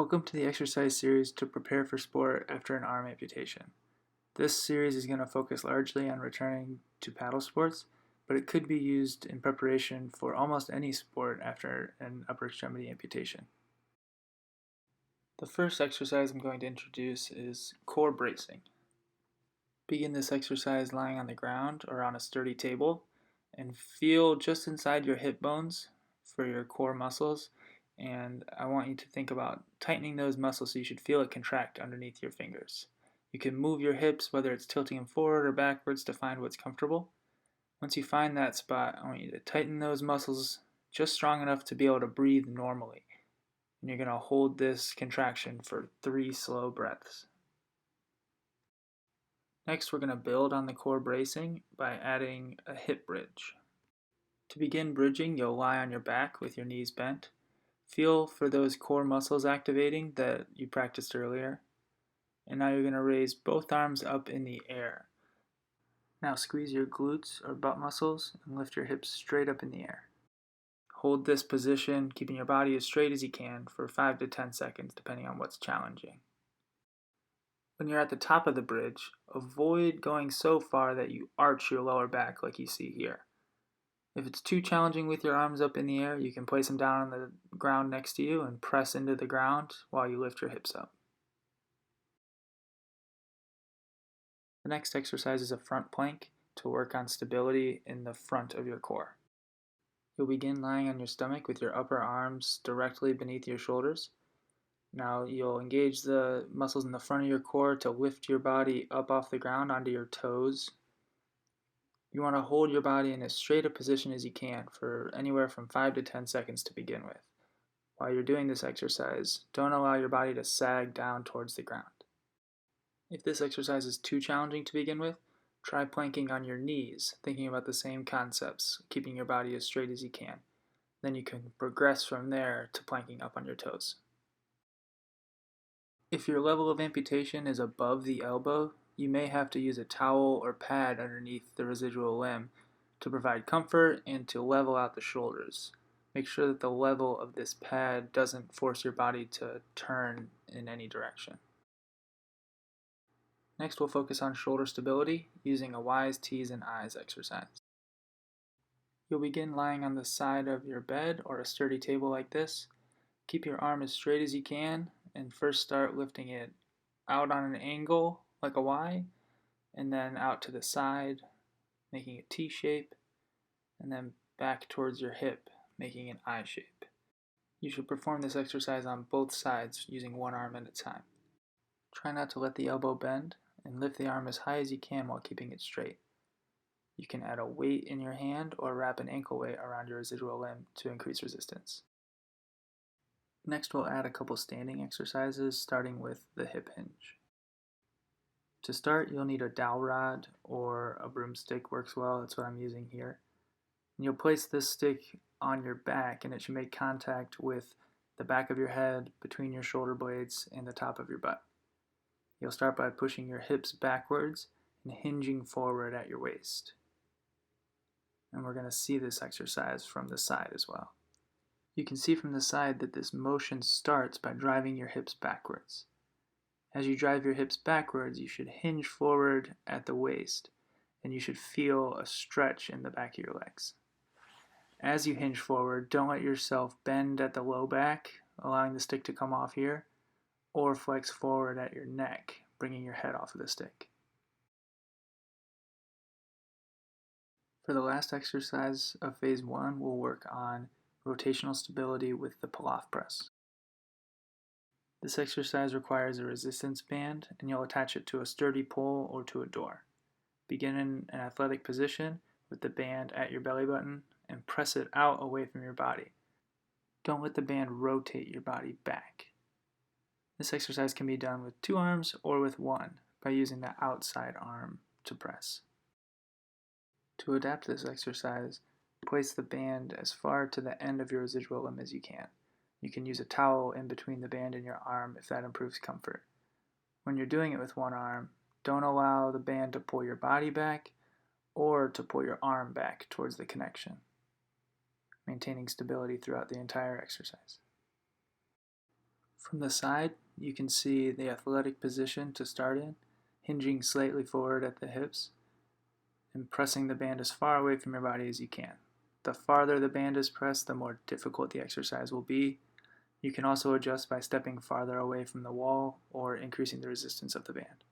Welcome to the exercise series to prepare for sport after an arm amputation. This series is going to focus largely on returning to paddle sports, but it could be used in preparation for almost any sport after an upper extremity amputation. The first exercise I'm going to introduce is core bracing. Begin this exercise lying on the ground or on a sturdy table and feel just inside your hip bones for your core muscles, and I want you to think about tightening those muscles so you should feel it contract underneath your fingers. You can move your hips, whether it's tilting them forward or backwards, to find what's comfortable. Once you find that spot, I want you to tighten those muscles just strong enough to be able to breathe normally. And you're going to hold this contraction for 3 slow breaths. Next, we're going to build on the core bracing by adding a hip bridge. To begin bridging, you'll lie on your back with your knees bent. Feel for those core muscles activating that you practiced earlier. And now you're going to raise both arms up in the air. Now squeeze your glutes or butt muscles and lift your hips straight up in the air. Hold this position, keeping your body as straight as you can for 5 to 10 seconds, depending on what's challenging. When you're at the top of the bridge, avoid going so far that you arch your lower back like you see here. If it's too challenging with your arms up in the air, you can place them down on the ground next to you and press into the ground while you lift your hips up. The next exercise is a front plank to work on stability in the front of your core. You'll begin lying on your stomach with your upper arms directly beneath your shoulders. Now you'll engage the muscles in the front of your core to lift your body up off the ground onto your toes. You want to hold your body in as straight a position as you can for anywhere from 5 to 10 seconds to begin with. While you're doing this exercise, don't allow your body to sag down towards the ground. If this exercise is too challenging to begin with, try planking on your knees, thinking about the same concepts, keeping your body as straight as you can. Then you can progress from there to planking up on your toes. If your level of amputation is above the elbow, you may have to use a towel or pad underneath the residual limb to provide comfort and to level out the shoulders. Make sure that the level of this pad doesn't force your body to turn in any direction. Next, we'll focus on shoulder stability using a Y's, T's, and I's exercise. You'll begin lying on the side of your bed or a sturdy table like this. Keep your arm as straight as you can and first start lifting it out on an angle like a Y, and then out to the side, making a T shape, and then back towards your hip, making an I shape. You should perform this exercise on both sides using one arm at a time. Try not to let the elbow bend, and lift the arm as high as you can while keeping it straight. You can add a weight in your hand or wrap an ankle weight around your residual limb to increase resistance. Next, we'll add a couple standing exercises, starting with the hip hinge. To start, you'll need a dowel rod or a broomstick works well. That's what I'm using here. And you'll place this stick on your back, and it should make contact with the back of your head, between your shoulder blades, and the top of your butt. You'll start by pushing your hips backwards and hinging forward at your waist. And we're going to see this exercise from the side as well. You can see from the side that this motion starts by driving your hips backwards. As you drive your hips backwards, you should hinge forward at the waist, and you should feel a stretch in the back of your legs. As you hinge forward, don't let yourself bend at the low back, allowing the stick to come off here, or flex forward at your neck, bringing your head off of the stick. For the last exercise of phase 1, we'll work on rotational stability with the Pilaf press. This exercise requires a resistance band, and you'll attach it to a sturdy pole or to a door. Begin in an athletic position with the band at your belly button and press it out away from your body. Don't let the band rotate your body back. This exercise can be done with 2 arms or with 1 by using the outside arm to press. To adapt this exercise, place the band as far to the end of your residual limb as you can. You can use a towel in between the band and your arm if that improves comfort. When you're doing it with one arm, don't allow the band to pull your body back or to pull your arm back towards the connection, maintaining stability throughout the entire exercise. From the side, you can see the athletic position to start in, hinging slightly forward at the hips and pressing the band as far away from your body as you can. The farther the band is pressed, the more difficult the exercise will be. You can also adjust by stepping farther away from the wall or increasing the resistance of the band.